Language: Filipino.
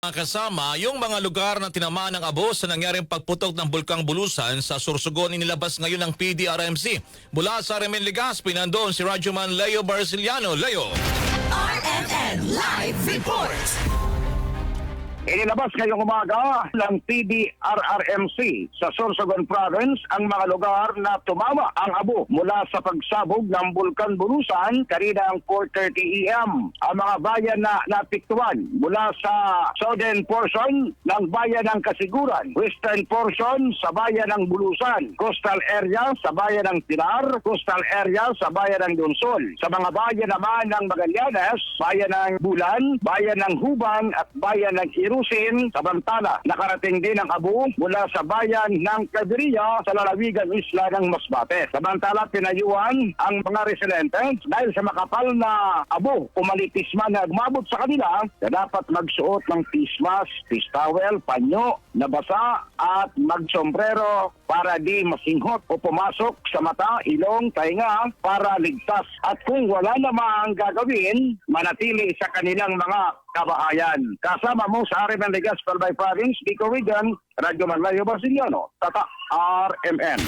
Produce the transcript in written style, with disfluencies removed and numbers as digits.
Kasama yung mga lugar na tinamaan ng abo sa nangyaring pagputok ng Bulkang Bulusan sa Sorsogon inilabas ngayon ng PDRMC. Mula sa Remen Legazpi, nandoon si Radyoman Leo Barciliano. Leo. RMN Live Report. Inilabas ngayong umaga ng PDRRMC sa Sorsogon Province ang mga lugar na tumama ang abo mula sa pagsabog ng Bulkan Bulusan kanina ang 4:30 AM. Ang mga bayan na napiktuan mula sa southern portion ng bayan ng Kasiguran, western portion sa bayan ng Bulusan, coastal area sa bayan ng Pilar, coastal area sa bayan ng Donsol. Sa mga bayan naman ng Magallanes, bayan ng Bulan, bayan ng Huban at bayan ng Irusin, samantala nakarating din ang abo mula sa bayan ng Cabiria sa lalawigan isla ng Masbate. Samantala pinayuan ang mga residente dahil sa makapal na abo o malitisma na umabot sa kanila na dapat magsuot ng pismas, towel, panyo, na basa at magsombrero para di masinghot o pumasok sa mata, ilong, tainga para ligtas. At kung wala namang gagawin, manatili sa kanilang mga kabahayan. Kasama mo sa RMN Legazpi Province, Bicol Region, Radyoman Leo Barciliano, Tata RMN.